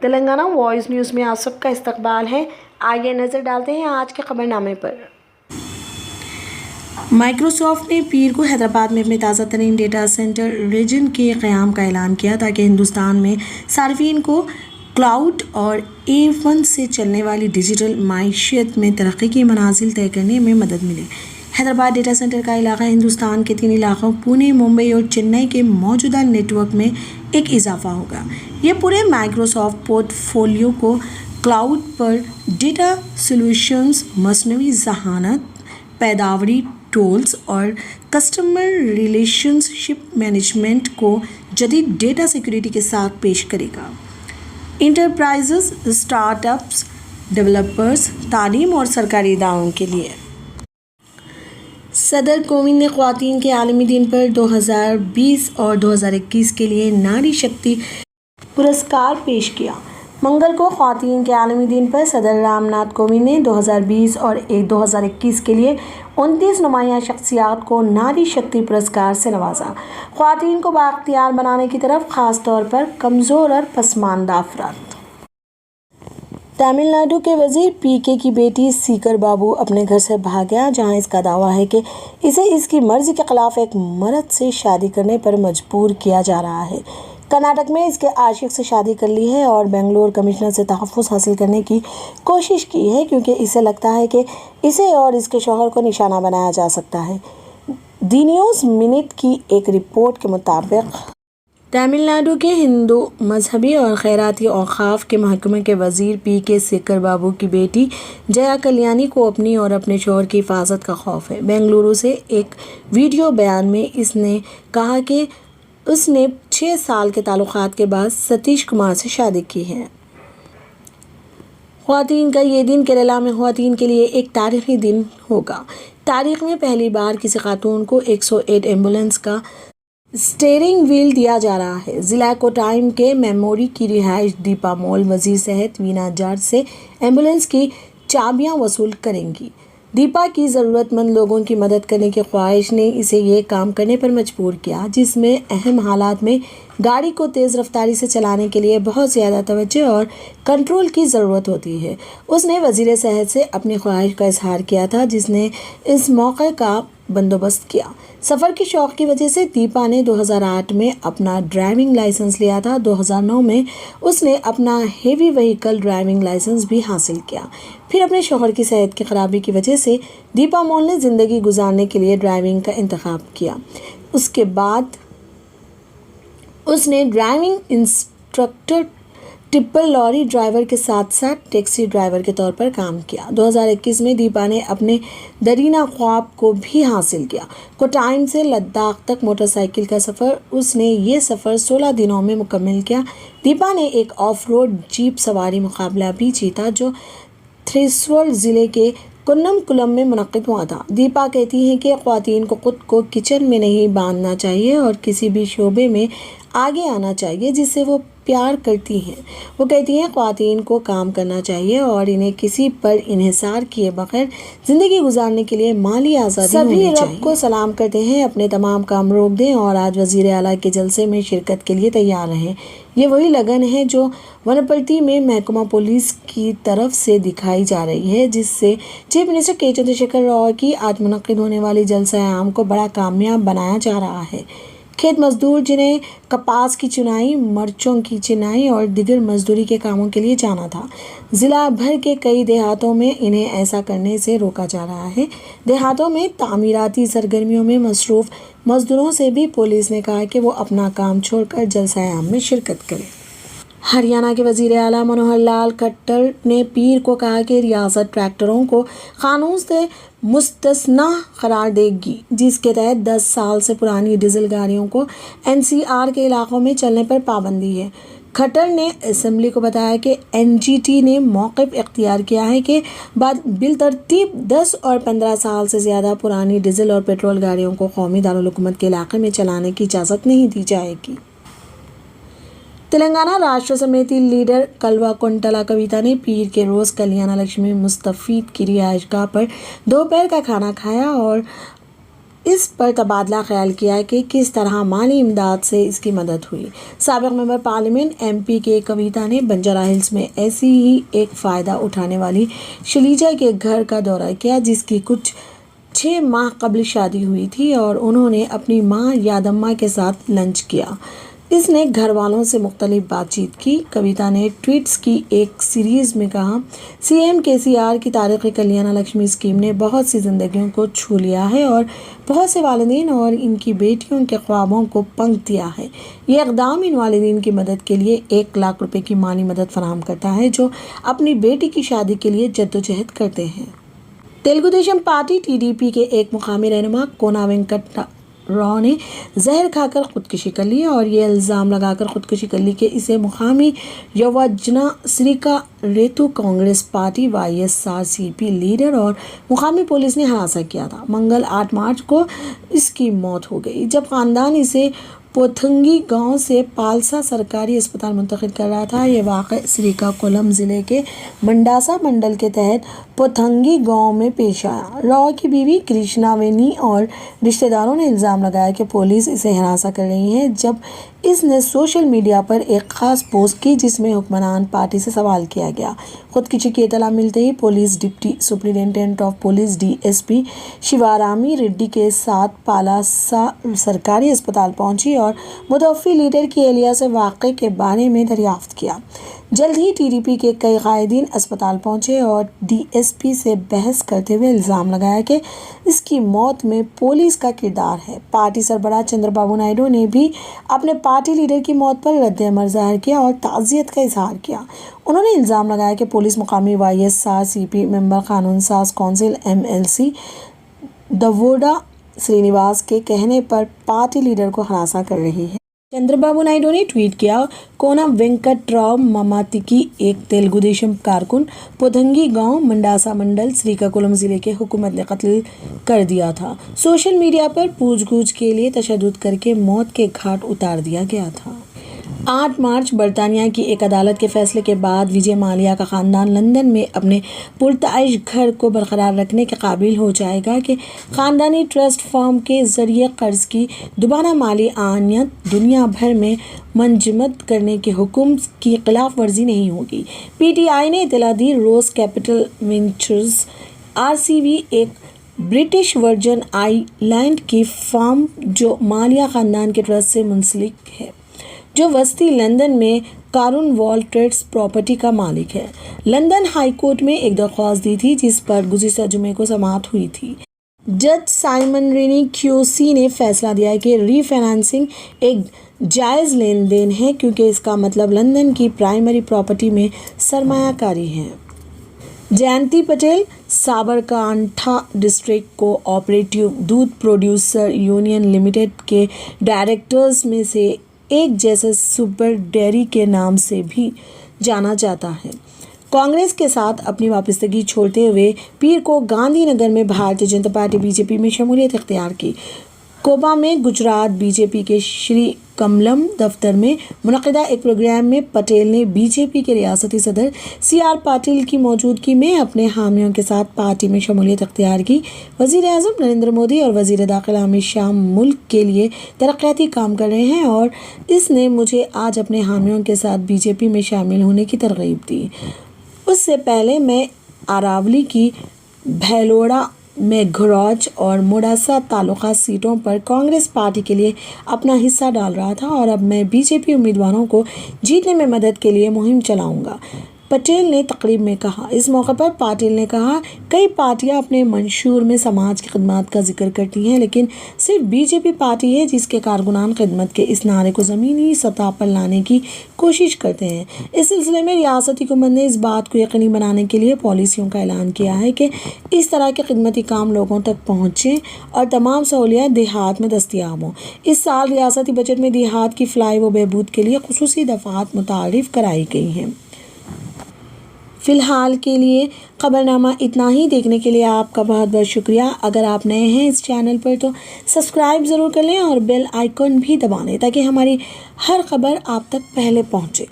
Telangana voice news میں آپ سب کا استقبال ہے۔ آئیے نظر ڈالتے ہیں آج کے خبر نامے پر۔ مائیکروسافٹ نے پیر کو حیدرآباد میں اپنے تازہ ترین ڈیٹا سینٹر ریجن کے قیام کا اعلان کیا تاکہ ہندوستان میں صارفین کو کلاؤڈ اور A1 سے چلنے والی ڈیجیٹل معیشت میں ترقی کے منازل طے کرنے میں مدد ملے۔ حیدرآباد ڈیٹا سینٹر کا علاقہ ہندوستان کے 3 علاقوں پونے، ممبئی اور چنئی کے موجودہ نیٹ ورک میں ایک اضافہ ہوگا۔ یہ پورے مائیکروسافٹ پورٹ فولیو کو کلاؤڈ پر ڈیٹا سولوشنز، مصنوعی ذہانت، پیداواری ٹولز اور کسٹمر ریلیشن شپ مینجمنٹ کو جدید ڈیٹا سیکورٹی کے ساتھ پیش کرے گا۔ انٹرپرائزز، اسٹارٹ اپس، ڈیولپرز، تعلیم اور سرکاری اداروں کے لیے صدر کووند نے خواتین کے عالمی دن پر 2020 اور 2021 کے لیے ناری شکتی پرسکار پیش کیا۔ منگل کو خواتین کے عالمی دن پر صدر رام ناتھ کووند نے 2020 اور 2021 کے لیے 29 نمایاں شخصیات کو ناری شکتی پرسکار سے نوازا۔ خواتین کو بااختیار بنانے کی طرف خاص طور پر کمزور اور پسماندہ افراد۔ تمل ناڈو کے وزیر PK کی بیٹی سیکر بابو اپنے گھر سے بھاگ گیا، جہاں اس کا دعویٰ ہے کہ اسے اس کی مرضی کے خلاف ایک مرد سے شادی کرنے پر مجبور کیا جا رہا ہے۔ کرناٹک میں اس کے عاشق سے شادی کر لی ہے اور بنگلور کمشنر سے تحفظ حاصل کرنے کی کوشش کی ہے کیونکہ اسے لگتا ہے کہ اسے اور اس کے شوہر کو نشانہ بنایا جا سکتا ہے۔ دی نیوز منٹ کی ایک رپورٹ کے مطابق تمل ناڈو کے ہندو مذہبی اور خیراتی اوقاف کے محکمے کے وزیر PK سیکر بابو کی بیٹی جیا کلیانی کو اپنی اور اپنے شوہر کی حفاظت کا خوف ہے۔ بنگلورو سے ایک ویڈیو بیان میں اس نے کہا کہ اس نے 6 سال کے تعلقات کے بعد ستیش کمار سے شادی کی ہے۔ خواتین کا یہ دن کیرالہ میں خواتین کے لیے ایک تاریخی دن ہوگا۔ تاریخ میں پہلی بار کسی خاتون کو 108 ایمبولینس کا اسٹیئرنگ وہیل دیا جا رہا ہے۔ ضلع کوٹائم کے میموری کی رہائش دیپا مول وزیر صحت وینا جارج سے ایمبولینس کی چابیاں وصول کریں گی۔ دیپا کی ضرورت مند لوگوں کی مدد کرنے کی خواہش نے اسے یہ کام کرنے پر مجبور کیا، جس میں اہم حالات میں گاڑی کو تیز رفتاری سے چلانے کے لیے بہت زیادہ توجہ اور کنٹرول کی ضرورت ہوتی ہے۔ اس نے وزیر صحت سے اپنی خواہش کا اظہار کیا تھا، جس نے اس موقع کا بندوبست کیا۔ سفر کے شوق کی وجہ سے دیپا نے 2008 میں اپنا ڈرائیونگ لائسنس لیا تھا۔ 2009 میں اس نے اپنا ہیوی وہیکل ڈرائیونگ لائسنس بھی حاصل کیا۔ پھر اپنے شوہر کی صحت کی خرابی کی وجہ سے دیپا مول نے زندگی گزارنے کے لیے ڈرائیونگ کا انتخاب کیا۔ اس کے بعد اس نے ڈرائیونگ انسٹرکٹر، ٹپر لاری ڈرائیور کے ساتھ ساتھ ٹیکسی ڈرائیور کے طور پر کام کیا۔ 2021 میں دیپا نے اپنے دیرینہ خواب کو بھی حاصل کیا۔ کوٹائم سے لداخ تک موٹر سائیکل کا سفر۔ اس نے یہ سفر 16 دنوں میں مکمل کیا۔ دیپا نے ایک آف روڈ جیپ سواری مقابلہ بھی جیتا جو تھریسور ضلع کے کنم کلم میں منعقد ہوا تھا۔ دیپا کہتی ہیں کہ خواتین کو خود کو کچن میں نہیں باندھنا چاہیے اور کسی بھی شعبے میں آگے آنا چاہیے جس سے وہ پیار کرتی ہیں۔ وہ کہتی ہیں خواتین کو کام کرنا چاہیے اور انہیں کسی پر انحصار کیے بغیر زندگی گزارنے کے لیے مالی آزادی ہونی چاہیے۔ سبھی رب کو سلام کرتے ہیں، اپنے تمام کام روک دیں اور آج وزیر اعلیٰ کے جلسے میں شرکت کے لیے تیار رہیں۔ یہ وہی لگن ہے جو ونپرتی میں محکمہ پولیس کی طرف سے دکھائی جا رہی ہے، جس سے chief minister K Chandrashekhar Rao کی آج منعقد ہونے والی جلسہ عام کو بڑا کامیاب بنایا جا رہا ہے۔ کھیت مزدور جنہیں کپاس کی چنائی، مرچوں کی چنائی اور دیگر مزدوری کے کاموں کے لیے جانا تھا، ضلع بھر کے کئی دیہاتوں میں انہیں ایسا کرنے سے روکا جا رہا ہے۔ دیہاتوں میں تعمیراتی سرگرمیوں میں مصروف مزدوروں سے بھی پولیس نے کہا کہ وہ اپنا کام چھوڑ کر جلسہ عام میں شرکت کریں۔ ہریانہ کے وزیر اعلیٰ منوہر لال کھٹر نے پیر کو کہا کہ ریاست ٹریکٹروں کو قانون سے مستثنیٰ قرار دے گی، جس کے تحت 10 سال سے پرانی ڈیزل گاڑیوں کو NCR کے علاقوں میں چلنے پر پابندی ہے۔ کھٹر نے اسمبلی کو بتایا کہ NGT نے موقف اختیار کیا ہے کہ بالترتیب 10 اور 15 سال سے زیادہ پرانی ڈیزل اور پیٹرول گاڑیوں کو قومی دارالحکومت کے علاقے میں چلانے کی اجازت نہیں دی جائے گی۔ تلنگانہ راشٹر سمیتی لیڈر کلوا کنٹلا کویتا نے پیر کے روز کلیانہ لکشمی مستفید کی رہائش گاہ پر دوپہر کا کھانا کھایا اور اس پر تبادلہ خیال کیا کہ کس طرح مالی امداد سے اس کی مدد ہوئی۔ سابق ممبر پارلیمنٹ MP کے کویتا نے بنجارہ ہلز میں ایسی ہی ایک فائدہ اٹھانے والی شلیجا کے گھر کا دورہ کیا جس کی کچھ 6 ماہ قبل شادی ہوئی تھی اور انہوں نے اپنی ماں یادمّا کے ساتھ لنچ کیا۔ اس نے گھر والوں سے مختلف بات چیت کی۔ کویتا نے ٹویٹس کی ایک سیریز میں کہا، CM KCR کی تاریخی کلیانہ لکشمی اسکیم نے بہت سی زندگیوں کو چھو لیا ہے اور بہت سے والدین اور ان کی بیٹیوں کے خوابوں کو پنکھ دیا ہے۔ یہ اقدام ان والدین کی مدد کے لیے 1 لاکھ روپے کی مالی مدد فراہم کرتا ہے جو اپنی بیٹی کی شادی کے لیے جدوجہد کرتے ہیں۔ تیلگو دیشم پارٹی TDP کے ایک مقامی رہنما کونا وینکٹ راؤ نے زہر کھا کر خودکشی کر لی اور یہ الزام لگا کر خودکشی کر لی کہ اسے مقامی یووجنا سریکا ریتو کانگریس پارٹی YSRCP لیڈر اور مقامی پولیس نے ہراساں کیا تھا۔ منگل 8 مارچ کو اس کی موت ہو گئی جب خاندان اسے پوتھنگی گاؤں سے پالسا سرکاری اسپتال منتقل کر رہا تھا۔ یہ واقعہ سریکا کولم ضلع کے منڈاسا منڈل کے تحت پوتھنگی گاؤں میں پیش آیا۔ راؤ کی بیوی کرشنا وینی اور رشتہ داروں نے الزام لگایا کہ پولیس اسے ہراساں کر رہی ہے جب اس نے سوشل میڈیا پر ایک خاص پوسٹ کی جس میں حکمران پارٹی سے سوال کیا گیا۔ خودکشی کی اطلاع ملتے ہی police deputy superintendent of police DSP Shivarami Reddy کے ساتھ پالاسا سرکاری اسپتال پہنچی اور متوفی لیڈر کی اہلیہ سے واقعے کے بارے میں دریافت کیا۔ جلد ہی TDP کے کئی قائدین اسپتال پہنچے اور DSP سے بحث کرتے ہوئے الزام لگایا کہ اس کی موت میں پولیس کا کردار ہے۔ پارٹی سربراہ چندر بابو نائیڈو نے بھی اپنے پارٹی لیڈر کی موت پر رد عمل ظاہر کیا اور تعزیت کا اظہار کیا۔ انہوں نے الزام لگایا کہ پولیس مقامی YSRCP ممبر قانون ساز کونسل MLC دووڈا سرینیواس کے کہنے پر پارٹی لیڈر کو ہراساں کر رہی ہے۔ چندر بابو نائیڈو نے ٹویٹ کیا، کونا وینکٹ راؤ مماتکی ایک تیلگو دیشم کارکن پوتھنگی گاؤں منڈاسا منڈل سریکا کولم ضلع کے حکومت نے قتل کر دیا تھا۔ سوشل میڈیا پر پوچھ گچھ کے لیے تشدد کر کے موت کے گھاٹ اتار دیا گیا تھا۔ 8 مارچ برطانیہ کی ایک عدالت کے فیصلے کے بعد وجے مالیا کا خاندان لندن میں اپنے پرتعیش گھر کو برقرار رکھنے کے قابل ہو جائے گا کہ خاندانی ٹرسٹ فارم کے ذریعے قرض کی دوبارہ مالی اعانت دنیا بھر میں منجمد کرنے کے حکم کی خلاف ورزی نہیں ہوگی۔ PTI نے اطلاع دی، روز کیپٹل وینچرز RCV ایک برٹش ورجن آئی لینڈ کی فارم جو مالیا خاندان کے ٹرسٹ سے منسلک ہے، جو وسطی لندن میں کارنوال ٹریڈز پراپرٹی کا مالک ہے، لندن ہائی کورٹ میں ایک درخواست دی تھی جس پر گزشتہ جمعے کو سماعت ہوئی تھی۔ جج سائمن رینی QC نے فیصلہ دیا کہ ری فائنانسنگ ایک جائز لین دین ہے کیونکہ اس کا مطلب لندن کی پرائمری پراپرٹی میں سرمایہ کاری ہے۔ جینتی پٹیل سابرکانٹھا ڈسٹرکٹ کو آپریٹیو دودھ پروڈیوسر یونین لمیٹڈ کے ڈائریکٹرز میں سے ایک جیسے سپر ڈیری کے نام سے بھی جانا جاتا ہے، کانگریس کے ساتھ اپنی وابستگی چھوڑتے ہوئے پیر کو گاندھی نگر میں بھارتیہ جنتا پارٹی BJP میں شمولیت اختیار کی۔ کوبا میں گجرات BJP کے شری کملم دفتر میں منعقدہ ایک پروگرام میں پٹیل نے BJP کے ریاستی صدر CR پاٹیل کی موجودگی میں اپنے حامیوں کے ساتھ پارٹی میں شمولیت اختیار کی۔ وزیر اعظم نریندر مودی اور وزیر داخلہ امت شاہ ملک کے لیے ترقیاتی کام کر رہے ہیں اور اس نے مجھے آج اپنے حامیوں کے ساتھ BJP میں شامل ہونے کی ترغیب دی۔ اس سے پہلے میں آراولی کی بھیلوڑا میگھراج اور موڈاسا تعلقہ سیٹوں پر کانگریس پارٹی کے لیے اپنا حصہ ڈال رہا تھا اور اب میں BJP امیدواروں کو جیتنے میں مدد کے لیے مہم چلاؤں گا، پٹیل نے تقریب میں کہا۔ اس موقع پر پاٹیل نے کہا، کئی پارٹیاں اپنے منشور میں سماج کی خدمات کا ذکر کرتی ہیں لیکن صرف BJP پارٹی ہے جس کے کارکنان خدمت کے اس نعرے کو زمینی سطح پر لانے کی کوشش کرتے ہیں۔ اس سلسلے میں ریاستی حکومت نے اس بات کو یقینی بنانے کے لیے پالیسیوں کا اعلان کیا ہے کہ اس طرح کے خدمتی کام لوگوں تک پہنچیں اور تمام سہولیات دیہات میں دستیاب ہوں۔ اس سال ریاستی بجٹ میں دیہات کی فلاح و بہبود کے لیے خصوصی دفعات متعارف کرائی گئی ہیں۔ فی الحال کے لیے خبرنامہ اتنا ہی۔ دیکھنے کے لیے آپ کا بہت بہت شکریہ۔ اگر آپ نئے ہیں اس چینل پر تو سبسکرائب ضرور کر لیں اور بیل آئیکن بھی دبا لیں تاکہ ہماری ہر خبر آپ تک پہلے پہنچے۔